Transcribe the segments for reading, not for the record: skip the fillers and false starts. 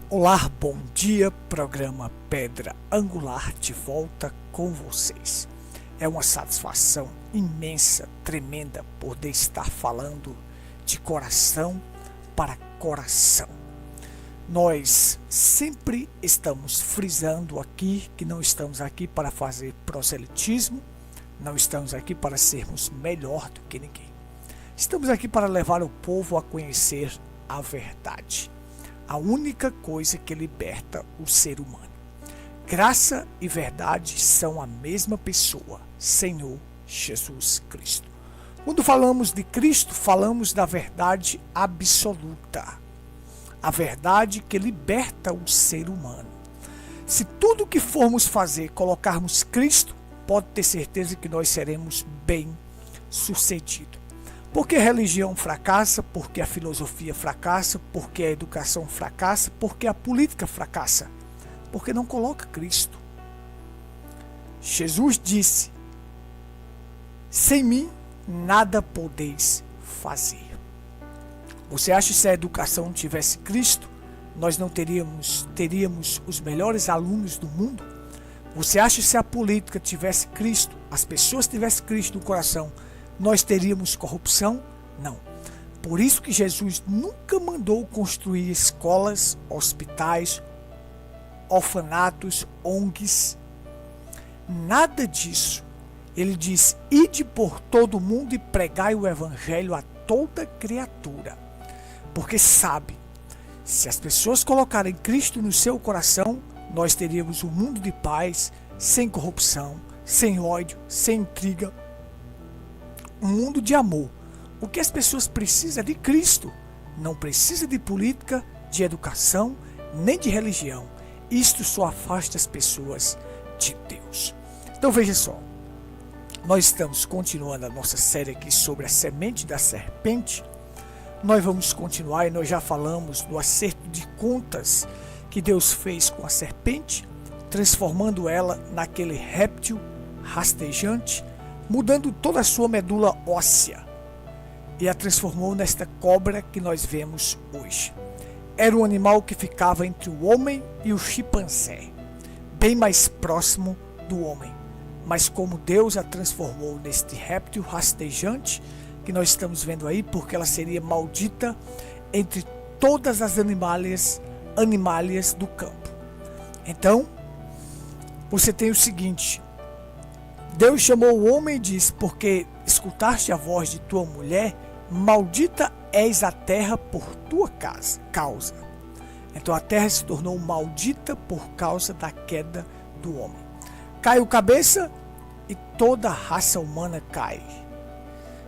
Olá, bom dia, programa Pedra Angular de volta com vocês. É uma satisfação imensa, tremenda poder estar falando de coração para coração. Nós sempre estamos frisando aqui que não estamos aqui para fazer proselitismo, não estamos aqui para sermos melhor do que ninguém. Estamos aqui para levar o povo a conhecer a verdade. A única coisa que liberta o ser humano. Graça e verdade são a mesma pessoa, Senhor Jesus Cristo. Quando falamos de Cristo, falamos da verdade absoluta. A verdade que liberta o ser humano. Se tudo que formos fazer colocarmos Cristo, pode ter certeza que nós seremos bem-sucedidos. Porque a religião fracassa, porque a filosofia fracassa, porque a educação fracassa, porque a política fracassa, porque não coloca Cristo. Jesus disse: sem mim nada podeis fazer. Você acha que se a educação não tivesse Cristo, nós não teríamos os melhores alunos do mundo? Você acha que se a política tivesse Cristo, as pessoas tivessem Cristo no coração, nós teríamos corrupção? Não. Por isso que Jesus nunca mandou construir escolas, hospitais, orfanatos, ONGs. Nada disso. Ele diz: ide por todo mundo e pregai o evangelho a toda criatura. Porque sabe, se as pessoas colocarem Cristo no seu coração, nós teríamos um mundo de paz, sem corrupção, sem ódio, sem intriga, um mundo de amor. O que as pessoas precisam é de Cristo. Não precisa de política, de educação, nem de religião. Isto só afasta as pessoas de Deus. Então veja só. Nós estamos continuando a nossa série aqui sobre a semente da serpente. Nós vamos continuar e nós já falamos do acerto de contas que Deus fez com a serpente, transformando ela naquele réptil rastejante, mudando toda a sua medula óssea, e a transformou nesta cobra que nós vemos hoje. Era um animal que ficava entre o homem e o chimpanzé, bem mais próximo do homem, mas como Deus a transformou neste réptil rastejante, que nós estamos vendo aí, porque ela seria maldita entre todas as animálias do campo. Então, você tem o seguinte: Deus chamou o homem e disse: porque escutaste a voz de tua mulher, maldita és a terra por tua causa. Então a terra se tornou maldita por causa da queda do homem. Cai o cabeça e toda a raça humana cai.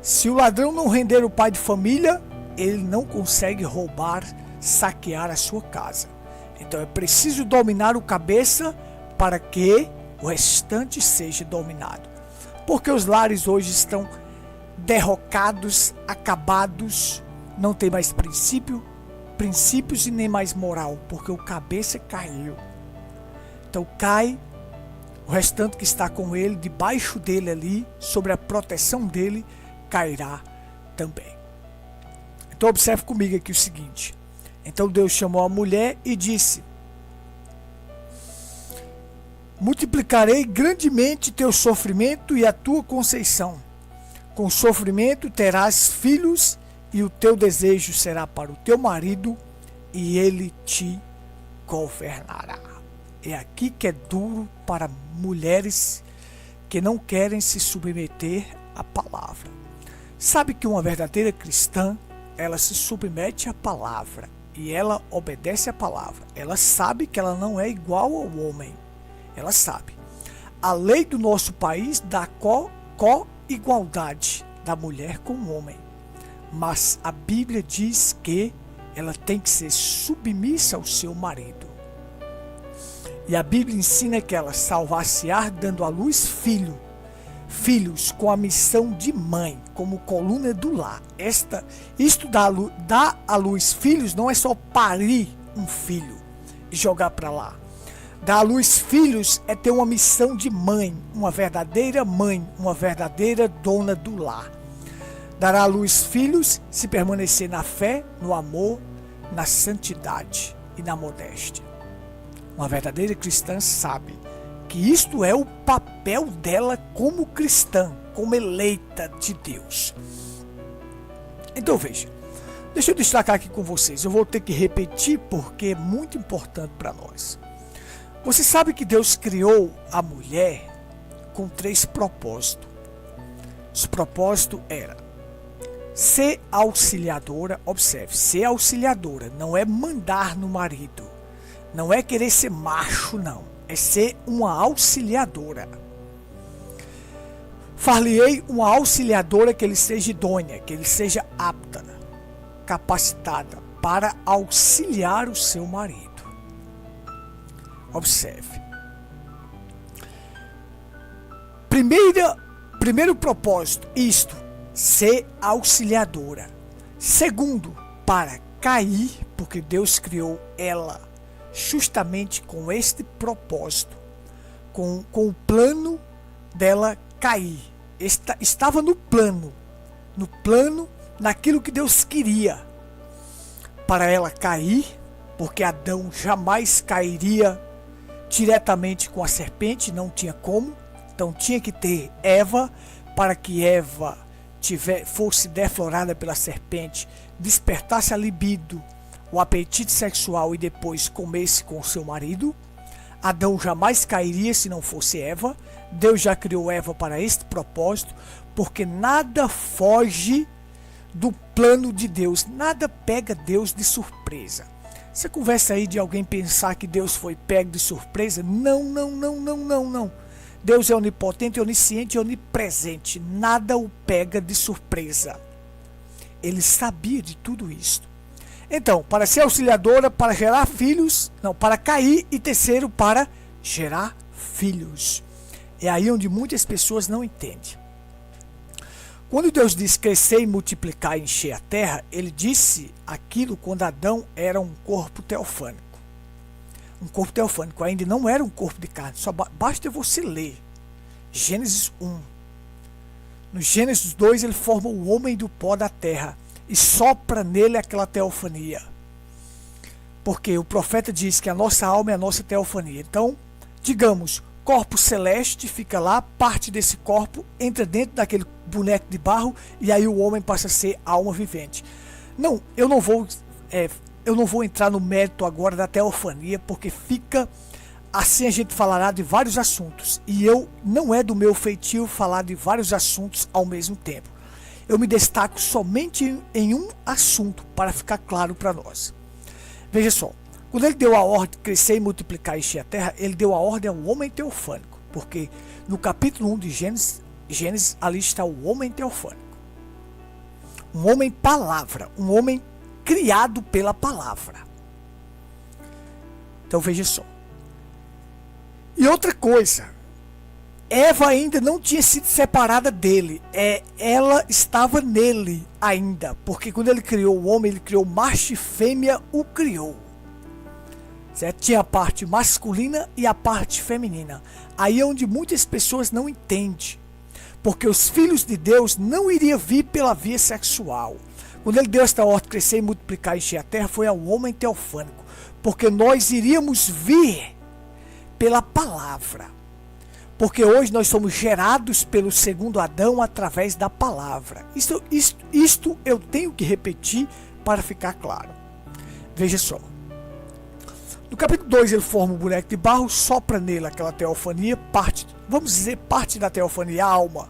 Se o ladrão não render o pai de família, ele não consegue roubar, saquear a sua casa. Então é preciso dominar o cabeça para que o restante seja dominado. Porque os lares hoje estão derrocados, acabados, não tem mais princípios e nem mais moral, porque o cabeça caiu. Então cai, o restante que está com ele, debaixo dele ali, sobre a proteção dele, cairá também. Então observe comigo aqui o seguinte: então Deus chamou a mulher e disse: multiplicarei grandemente teu sofrimento e a tua conceição. Com sofrimento terás filhos, e o teu desejo será para o teu marido, e ele te governará. É aqui que é duro para mulheres que não querem se submeter à palavra. Sabe que uma verdadeira cristã, ela se submete à palavra e ela obedece à palavra. Ela sabe que ela não é igual ao homem. Ela sabe. A lei do nosso país dá co-igualdade da mulher com o homem. Mas a Bíblia diz que ela tem que ser submissa ao seu marido. E a Bíblia ensina que ela salvar-se-á dando à luz filhos com a missão de mãe, como coluna do lar. Isto dá à luz filhos não é só parir um filho e jogar para lá. Dar à luz filhos é ter uma missão de mãe, uma verdadeira dona do lar. Dará à luz filhos se permanecer na fé, no amor, na santidade. e na modéstia. Uma verdadeira cristã sabe que isto é o papel dela como cristã, como eleita de Deus. Então veja, deixa eu destacar aqui com vocês, eu vou ter que repetir porque é muito importante para nós. Você sabe que Deus criou a mulher com 3 propósitos. Os propósitos eram ser auxiliadora, observe, ser auxiliadora, não é mandar no marido, não é querer ser macho, não, é ser uma auxiliadora. Far-lhe-ei uma auxiliadora que ele seja idônea, que ele seja apta, capacitada para auxiliar o seu marido. Observe. Primeiro propósito, isto, ser auxiliadora. Segundo, para cair, porque Deus criou ela justamente com este propósito, com o plano dela cair. Estava no plano, naquilo que Deus queria, para ela cair, porque Adão jamais cairia diretamente com a serpente, não tinha como, então tinha que ter Eva, para que Eva fosse deflorada pela serpente, despertasse a libido, o apetite sexual e depois comesse com o seu marido. Adão jamais cairia se não fosse Eva. Deus já criou Eva para este propósito, porque nada foge do plano de Deus, nada pega Deus de surpresa. Você conversa aí de alguém pensar que Deus foi pego de surpresa? Não. Deus é onipotente, onisciente e onipresente. Nada o pega de surpresa. Ele sabia de tudo isso. Então, para ser auxiliadora, para gerar filhos, para cair, e terceiro, para gerar filhos. É aí onde muitas pessoas não entendem. Quando Deus diz crescer e multiplicar e encher a terra, ele disse aquilo quando Adão era um corpo teofânico. Um corpo teofânico, ainda não era um corpo de carne, só basta você ler Gênesis 1. No Gênesis 2 ele forma o homem do pó da terra e sopra nele aquela teofania. Porque o profeta diz que a nossa alma é a nossa teofania. Então, digamos, corpo celeste fica lá, parte desse corpo entra dentro daquele boneco de barro e aí o homem passa a ser alma vivente. Não, eu não vou entrar no mérito agora da teofania, porque fica assim, a gente falará de vários assuntos e não é do meu feitio falar de vários assuntos ao mesmo tempo. Eu me destaco somente em um assunto para ficar claro para nós. Veja só, quando ele deu a ordem de crescer e multiplicar e encher a terra, ele deu a ordem ao homem teofânico, porque no capítulo 1 de Gênesis ali está o homem teofânico. Um homem palavra, um homem criado pela palavra. Então veja só. E outra coisa, Eva ainda não tinha sido separada dele, ela estava nele ainda, porque quando ele criou o homem, ele criou macho e fêmea, o criou. Certo? Tinha a parte masculina e a parte feminina. Aí é onde muitas pessoas não entendem, porque os filhos de Deus não iriam vir pela via sexual. Quando ele deu esta ordem de crescer e multiplicar e encher a terra, foi ao homem teofânico, porque nós iríamos vir pela palavra. Porque hoje nós somos gerados pelo segundo Adão através da palavra. Isto eu tenho que repetir para ficar claro. Veja só. No capítulo 2 ele forma um boneco de barro, sopra nele aquela teofania, parte da teofania, a alma.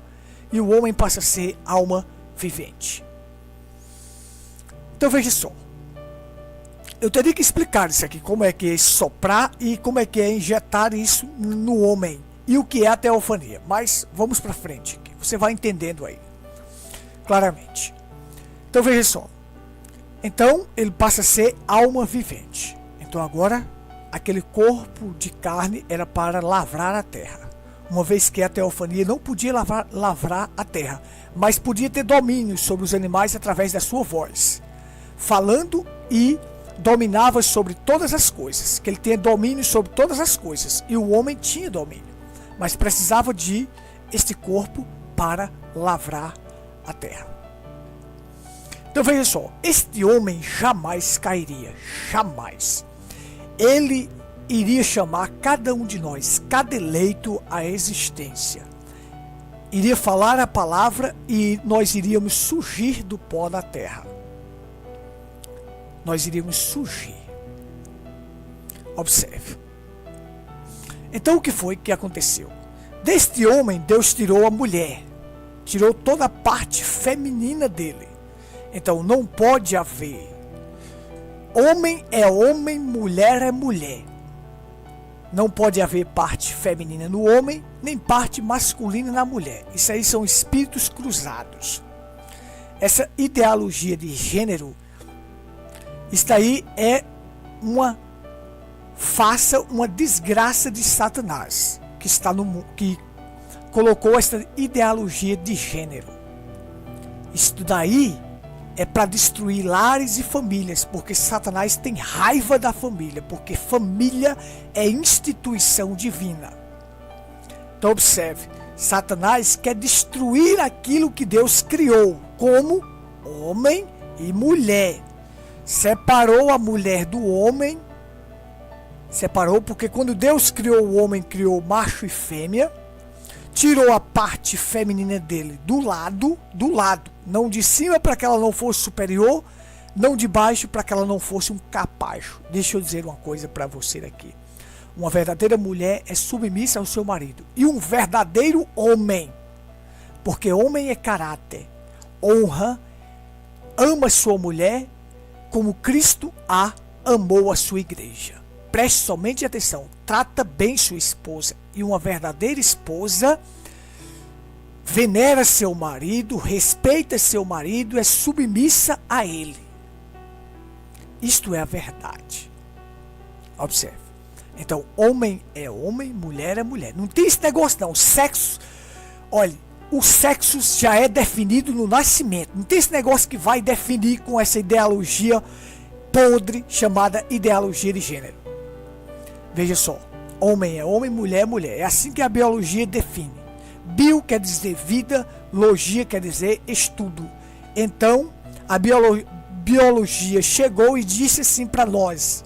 E o homem passa a ser alma vivente. Então veja só. Eu teria que explicar isso aqui, como é que é soprar e como é que é injetar isso no homem. E o que é a teofania. Mas vamos para frente aqui. Você vai entendendo aí. Claramente. Então veja só. Então ele passa a ser alma vivente. Então agora aquele corpo de carne era para lavrar a terra. Uma vez que a teofania não podia lavrar a terra, mas podia ter domínio sobre os animais através da sua voz. Falando e dominava sobre todas as coisas. Que ele tinha domínio sobre todas as coisas. E o homem tinha domínio. Mas precisava de este corpo para lavrar a terra. Então veja só, este homem jamais cairia, jamais. Ele iria chamar cada um de nós, cada eleito à existência. Iria falar a palavra e nós iríamos surgir do pó da terra. Nós iríamos surgir. Observe. Então o que foi que aconteceu? Deste homem Deus tirou a mulher. Tirou toda a parte feminina dele. Então não pode haver. Homem é homem, mulher é mulher. Não pode haver parte feminina no homem, nem parte masculina na mulher. Isso aí são espíritos cruzados. Essa ideologia de gênero, isso aí é uma desgraça de Satanás, que colocou essa ideologia de gênero. Isso daí é para destruir lares e famílias, porque Satanás tem raiva da família, porque família é instituição divina. Então observe, Satanás quer destruir aquilo que Deus criou, como homem e mulher. Separou a mulher do homem, separou porque quando Deus criou o homem, criou macho e fêmea, tirou a parte feminina dele do lado, não de cima para que ela não fosse superior, não de baixo para que ela não fosse um capacho. Deixa eu dizer uma coisa para você aqui. Uma verdadeira mulher é submissa ao seu marido. E um verdadeiro homem, porque homem é caráter, honra, ama sua mulher como Cristo amou a sua igreja. Preste somente atenção, trata bem sua esposa. E uma verdadeira esposa venera seu marido, respeita seu marido, é submissa a ele. Isto é a verdade. Observe. Então, homem é homem, mulher é mulher. Não tem esse negócio não. Sexo, olha, o sexo já é definido no nascimento. Não tem esse negócio que vai definir com essa ideologia podre chamada ideologia de gênero. Veja só, homem é homem, mulher é mulher. É assim que a biologia define. Bio quer dizer vida, logia quer dizer estudo. Então, a biologia chegou e disse assim para nós,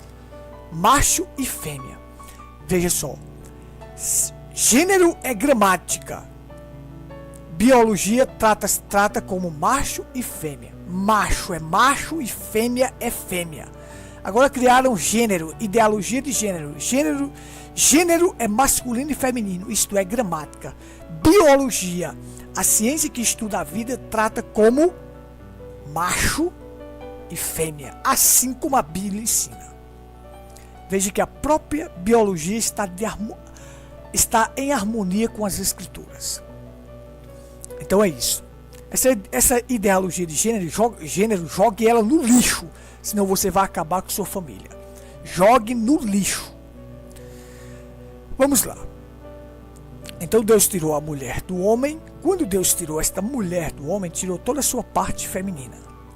macho e fêmea. Veja só, gênero é gramática. Biologia trata como macho e fêmea. Macho é macho e fêmea é fêmea. Agora criaram gênero, ideologia de gênero. Gênero é masculino e feminino, isto é gramática. Biologia, a ciência que estuda a vida, trata como macho e fêmea, assim como a Bíblia ensina. Veja que a própria biologia está em harmonia com as escrituras. Então é isso. Essa ideologia de gênero, jogue ela no lixo, senão você vai acabar com sua família. Jogue no lixo. Vamos lá. Então Deus tirou a mulher do homem. Quando Deus tirou esta mulher do homem, tirou toda a sua parte feminina.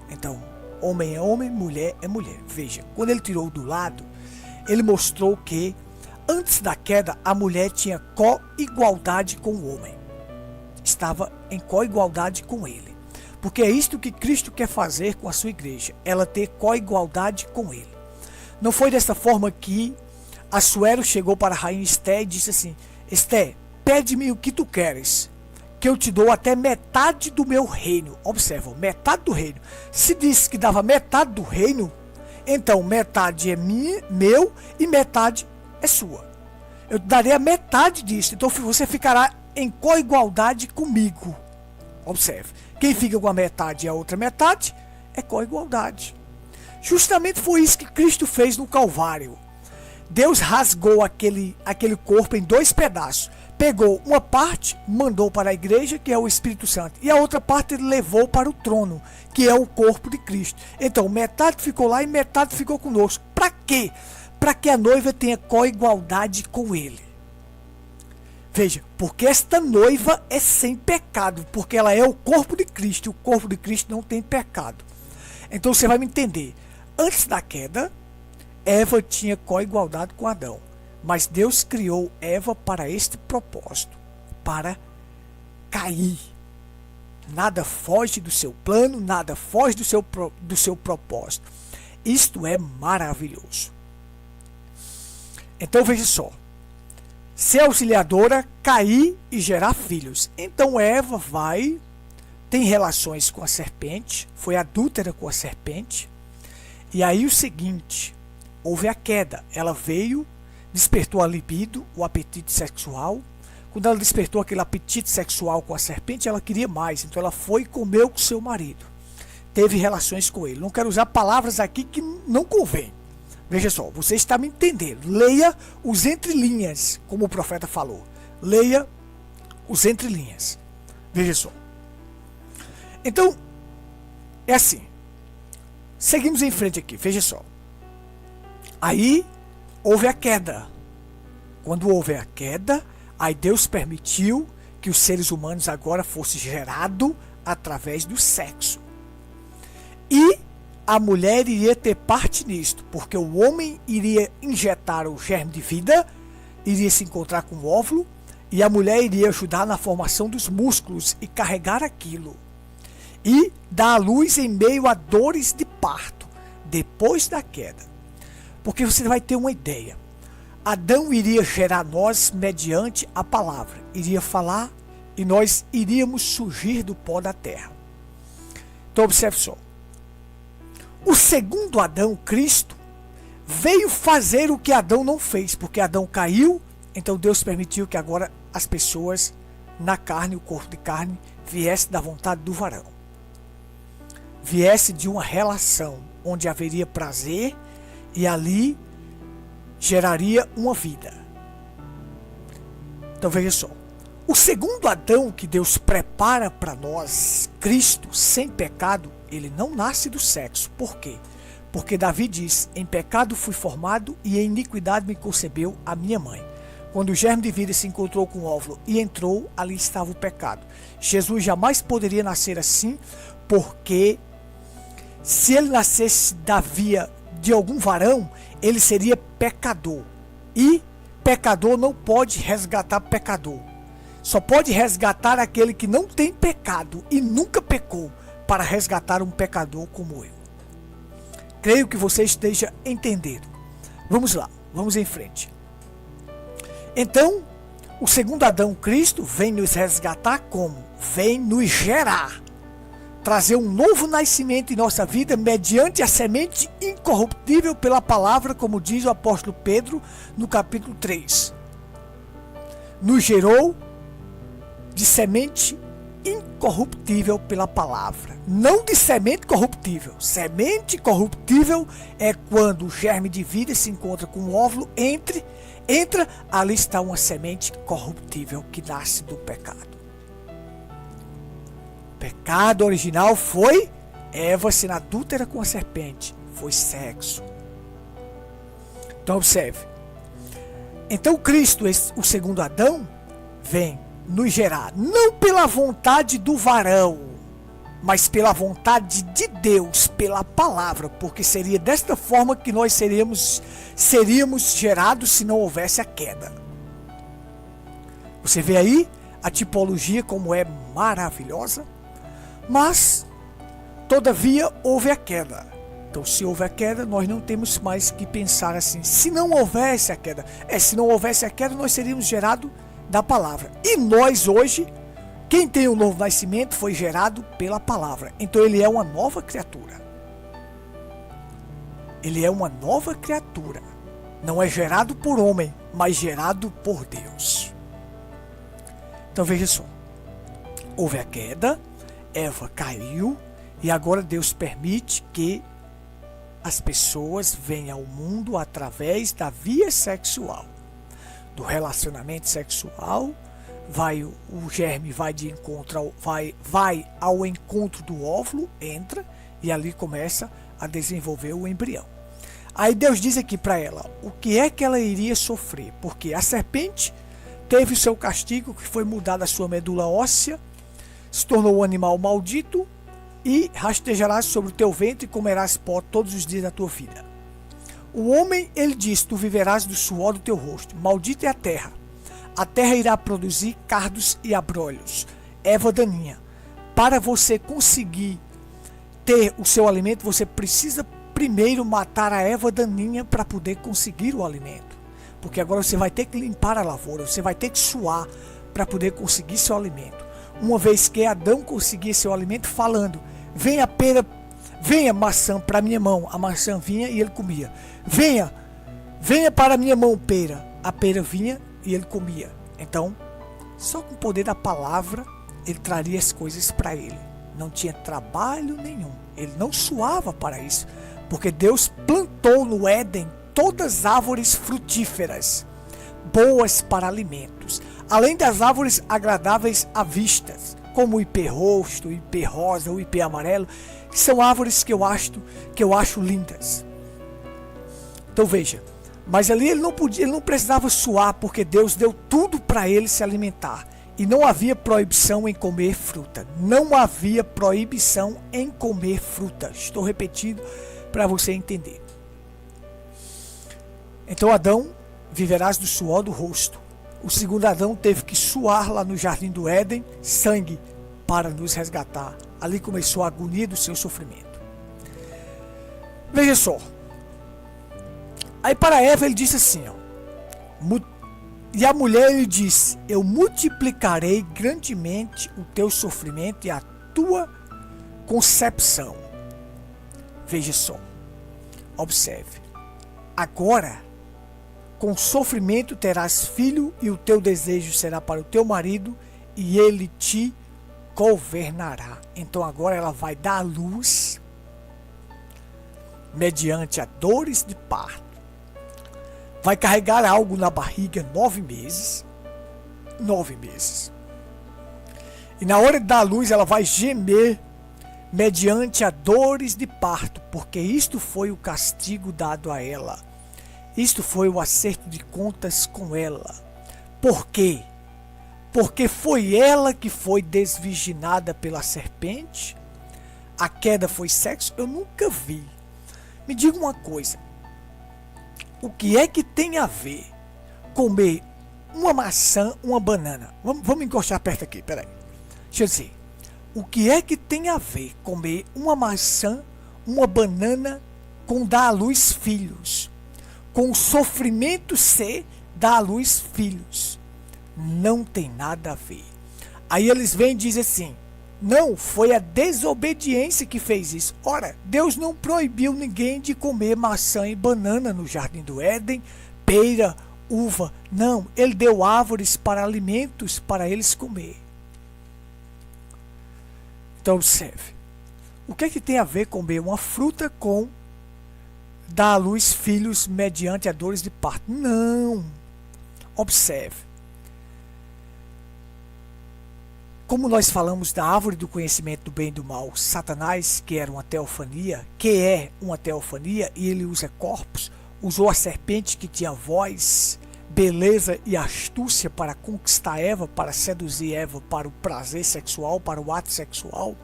Então, homem é homem, mulher é mulher. Veja, quando ele tirou do lado, ele mostrou que antes da queda a mulher tinha co-igualdade com o homem. Estava em co-igualdade com ele. Porque é isto que Cristo quer fazer com a sua igreja. Ela ter co-igualdade com ele. Não foi dessa forma que Assuero chegou para a rainha Esté e disse assim: Esté, pede-me o que tu queres, que eu te dou até metade do meu reino. Observa, metade do reino. Se disse que dava metade do reino, então metade é meu e metade é sua. Eu te darei a metade disso. Então você ficará em coigualdade comigo. Observe, quem fica com a metade e a outra metade é coigualdade. Justamente foi isso que Cristo fez no Calvário. Deus rasgou aquele corpo em dois pedaços. Pegou uma parte, mandou para a igreja, que é o Espírito Santo, e a outra parte ele levou para o trono, que é o corpo de Cristo. Então metade ficou lá e metade ficou conosco. Para quê? Para que a noiva tenha coigualdade com ele. Veja, porque esta noiva é sem pecado, porque ela é o corpo de Cristo, e o corpo de Cristo não tem pecado. Então você vai me entender. Antes da queda, Eva tinha coigualdade com Adão. Mas Deus criou Eva para este propósito, para cair. Nada foge do seu plano, nada foge do seu propósito. Isto é maravilhoso. Então veja só. Ser auxiliadora, cair e gerar filhos. Então Eva tem relações com a serpente, foi adúltera com a serpente. E aí o seguinte, houve a queda. Ela veio, despertou a libido, o apetite sexual. Quando ela despertou aquele apetite sexual com a serpente, ela queria mais. Então ela foi e comeu com seu marido. Teve relações com ele. Não quero usar palavras aqui que não convém. Veja só, você está me entendendo. Leia os entrelinhas, como o profeta falou. Leia os entrelinhas. Veja só. Então, é assim. Seguimos em frente aqui, veja só. Aí, houve a queda. Quando houve a queda, aí Deus permitiu que os seres humanos agora fossem gerados através do sexo. E a mulher iria ter parte nisto, porque o homem iria injetar o germe de vida, iria se encontrar com o óvulo, e a mulher iria ajudar na formação dos músculos e carregar aquilo. E dar à luz em meio a dores de parto, depois da queda. Porque você vai ter uma ideia. Adão iria gerar nós mediante a palavra, iria falar e nós iríamos surgir do pó da terra. Então observe só. O segundo Adão, Cristo, veio fazer o que Adão não fez, porque Adão caiu, então Deus permitiu que agora as pessoas na carne, o corpo de carne, viesse da vontade do varão. Viesse de uma relação onde haveria prazer e ali geraria uma vida. Então veja só. O segundo Adão que Deus prepara para nós, Cristo, sem pecado, ele não nasce do sexo. Por quê? Porque Davi diz, em pecado fui formado e em iniquidade me concebeu a minha mãe. Quando o germe de vida se encontrou com o óvulo e entrou, ali estava o pecado. Jesus jamais poderia nascer assim, porque se ele nascesse da via de algum varão, ele seria pecador. E pecador não pode resgatar pecador. Só pode resgatar aquele que não tem pecado e nunca pecou, para resgatar um pecador como eu. Creio que você esteja entendendo. Vamos lá, vamos em frente. Então, o segundo Adão, Cristo, vem nos resgatar como? Vem nos gerar. Trazer um novo nascimento em nossa vida mediante a semente incorruptível pela palavra, como diz o apóstolo Pedro no capítulo 3. Nos gerou de semente incorruptível pela palavra, não de semente corruptível. Semente corruptível é quando o germe de vida se encontra com o óvulo, entra, ali está uma semente corruptível que nasce do pecado. O pecado original foi Eva sendo adúltera com a serpente, foi sexo. Então observe. Então Cristo, o segundo Adão, vem nos gerar, não pela vontade do varão, mas pela vontade de Deus, pela palavra, porque seria desta forma que nós seríamos gerados se não houvesse a queda. Você vê aí a tipologia como é maravilhosa, mas todavia houve a queda. Então se houve a queda, nós não temos mais que pensar assim, se não houvesse a queda. Se não houvesse a queda, nós seríamos gerados da palavra. E nós hoje, quem tem o novo nascimento foi gerado pela palavra. Então ele é uma nova criatura. Ele é uma nova criatura. Não é gerado por homem, mas gerado por Deus. Então veja só. Houve a queda, Eva caiu e agora Deus permite que as pessoas venham ao mundo através da via sexual. Do relacionamento sexual, o germe vai ao encontro do óvulo, entra e ali começa a desenvolver o embrião. Aí Deus diz aqui para ela o que é que ela iria sofrer, porque a serpente teve o seu castigo, que foi mudar a sua medula óssea, se tornou um animal maldito e rastejarás sobre o teu ventre e comerás pó todos os dias da tua vida. O homem, ele diz, tu viverás do suor do teu rosto. Maldita é a terra. A terra irá produzir cardos e abrolhos, erva daninha. Para você conseguir ter o seu alimento, você precisa primeiro matar a erva daninha para poder conseguir o alimento. porque agora você vai ter que limpar a lavoura, você vai ter que suar para poder conseguir seu alimento. Uma vez que Adão conseguia seu alimento falando, venha pera, venha maçã para minha mão, a maçã vinha e ele comia. Venha para a minha mão pera, a pera vinha e ele comia. Então, só com o poder da palavra, ele traria as coisas para ele. Não tinha trabalho nenhum, ele não suava para isso, porque Deus plantou no Éden todas as árvores frutíferas, boas para alimentos, além das árvores agradáveis à vista, como o ipê rosto, o ipê rosa, o ipê amarelo, que são árvores que eu acho lindas. Então veja, mas ali ele não precisava suar, porque Deus deu tudo para ele se alimentar. E não havia proibição em comer fruta. Não havia proibição em comer fruta. Estou repetindo para você entender. Então Adão, viverás do suor do rosto. O segundo Adão teve que suar lá no jardim do Éden, sangue, para nos resgatar. Ali começou a agonia do seu sofrimento. Veja só. Aí para Eva ele disse assim, ó. E a mulher lhe disse, eu multiplicarei grandemente o teu sofrimento e a tua concepção. Veja só. Observe. Agora, com sofrimento terás filho e o teu desejo será para o teu marido e ele te governará. Então agora ela vai dar à luz mediante a dores de parto. Vai carregar algo na barriga 9 meses. 9 meses. E na hora de dar à luz ela vai gemer mediante a dores de parto, porque isto foi o castigo dado a ela. Isto foi o acerto de contas com ela. Por quê? Porque foi ela que foi desvirginada pela serpente. A queda foi sexo? Eu nunca vi. Me diga uma coisa. O que é que tem a ver comer uma maçã, uma banana? Vamos encostar perto aqui, peraí. Deixa eu dizer. O que é que tem a ver comer uma maçã, uma banana com dar à luz filhos? Com o sofrimento ser dar à luz filhos? Não tem nada a ver. Aí eles vêm e dizem assim, não, foi a desobediência que fez isso. Ora, Deus não proibiu ninguém de comer maçã e banana no jardim do Éden, pera, uva. Não, ele deu árvores para alimentos para eles comer. Então observe. O que é que tem a ver comer uma fruta com dar à luz filhos mediante a dores de parto? Não. Observe. Como nós falamos da árvore do conhecimento do bem e do mal, Satanás, que é uma teofania, e ele usa corpos, usou a serpente que tinha voz, beleza e astúcia para conquistar Eva, para seduzir Eva para o prazer sexual, para o ato sexual,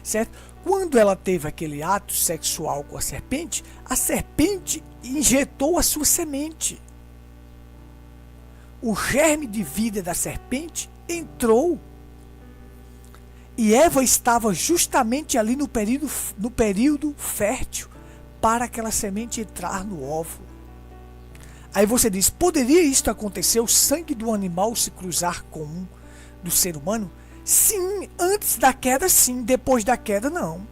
certo? Quando ela teve aquele ato sexual com a serpente injetou a sua semente. O germe de vida da serpente entrou. E Eva estava justamente ali no período fértil para aquela semente entrar no óvulo. Aí você diz, poderia isto acontecer, o sangue do animal se cruzar com um do ser humano? Sim, antes da queda sim, depois da queda não.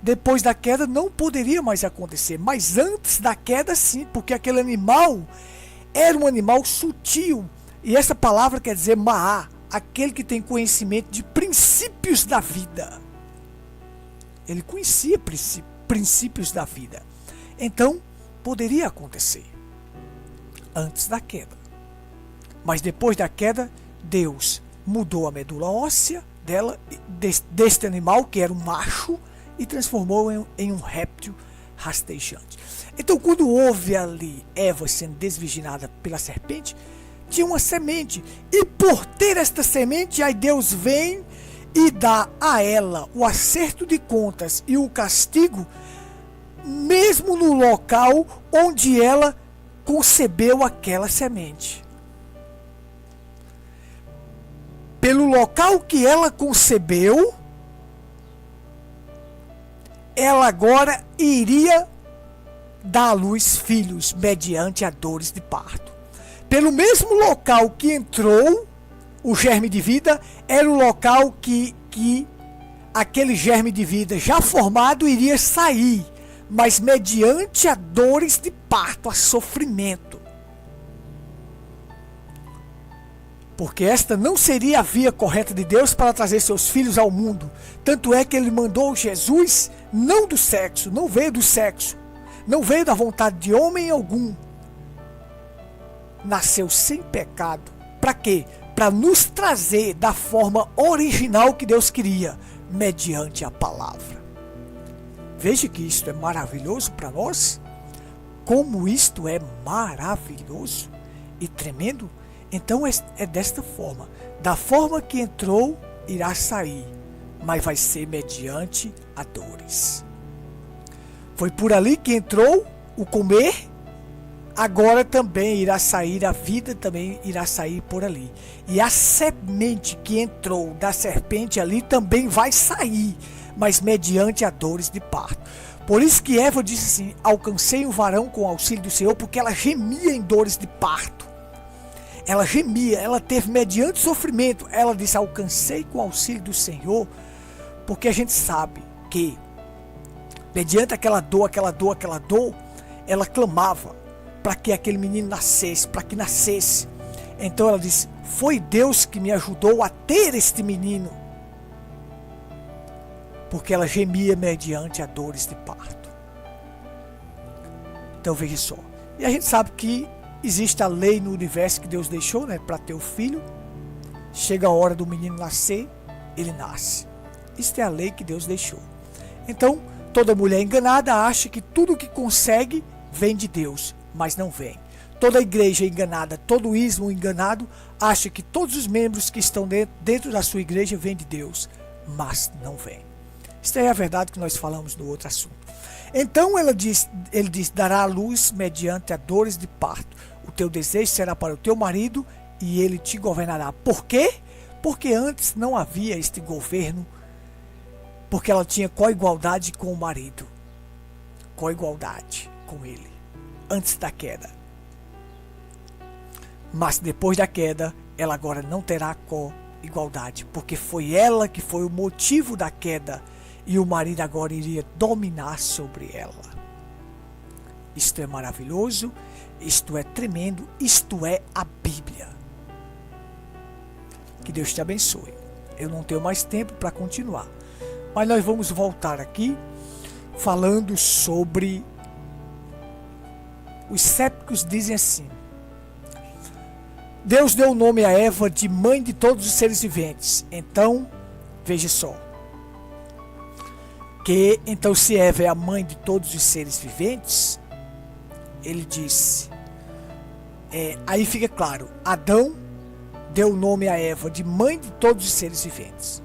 Depois da queda não poderia mais acontecer, mas antes da queda sim, porque aquele animal era um animal sutil. E essa palavra quer dizer Maá, aquele que tem conhecimento de princípios da vida. Ele conhecia princípios da vida. Então, poderia acontecer antes da queda. Mas depois da queda, Deus mudou a medula óssea dela, deste animal, que era um macho, e transformou em um réptil rastejante. Então, quando houve ali Eva sendo desvirginada pela serpente, tinha uma semente, e por ter esta semente, aí Deus vem e dá a ela o acerto de contas e o castigo, mesmo no local onde ela concebeu aquela semente. Pelo local que ela concebeu, ela agora iria dá à luz filhos mediante a dores de parto. Pelo mesmo local que entrou o germe de vida, era o local que aquele germe de vida já formado iria sair, mas mediante a dores de parto, a sofrimento. Porque esta não seria a via correta de Deus para trazer seus filhos ao mundo. Tanto é que ele mandou Jesus não do sexo, não veio do sexo, não veio da vontade de homem algum. Nasceu sem pecado. Para quê? Para nos trazer da forma original que Deus queria, mediante a palavra. Veja que isto é maravilhoso para nós. Como isto é maravilhoso e tremendo. Então é desta forma. Da forma que entrou, irá sair, mas vai ser mediante a dores. Foi por ali que entrou o comer, agora também irá sair, a vida também irá sair por ali. E a semente que entrou da serpente ali também vai sair, mas mediante a dores de parto. Por isso que Eva disse assim: alcancei um varão com o auxílio do Senhor, porque ela gemia em dores de parto. Ela gemia, ela teve mediante sofrimento. Ela disse: alcancei com o auxílio do Senhor, porque a gente sabe que mediante aquela dor, ela clamava para que aquele menino nascesse, para que nascesse. Então ela disse: foi Deus que me ajudou a ter este menino, porque ela gemia mediante a dores de parto. Então veja só, e a gente sabe que existe a lei no universo que Deus deixou, né, para ter o filho. Chega a hora do menino nascer, ele nasce. Isso é a lei que Deus deixou. Então, toda mulher enganada acha que tudo que consegue vem de Deus, mas não vem. Toda igreja enganada, todo ismo enganado, acha que todos os membros que estão dentro da sua igreja vêm de Deus, mas não vem. Isso é a verdade que nós falamos no outro assunto. Então ele diz, dará à luz mediante a dores de parto. O teu desejo será para o teu marido e ele te governará. Por quê? Porque antes não havia este governo, porque ela tinha coigualdade com o marido, coigualdade com ele, antes da queda. Mas depois da queda, ela agora não terá coigualdade, porque foi ela que foi o motivo da queda, e o marido agora iria dominar sobre ela. Isto é maravilhoso, isto é tremendo, isto é a Bíblia. Que Deus te abençoe. Eu não tenho mais tempo para continuar, mas nós vamos voltar aqui falando sobre os céticos. Dizem assim: Deus deu o nome a Eva de mãe de todos os seres viventes. Então, veja só, que então se Eva é a mãe de todos os seres viventes, ele disse, aí fica claro, Adão deu o nome a Eva de mãe de todos os seres viventes.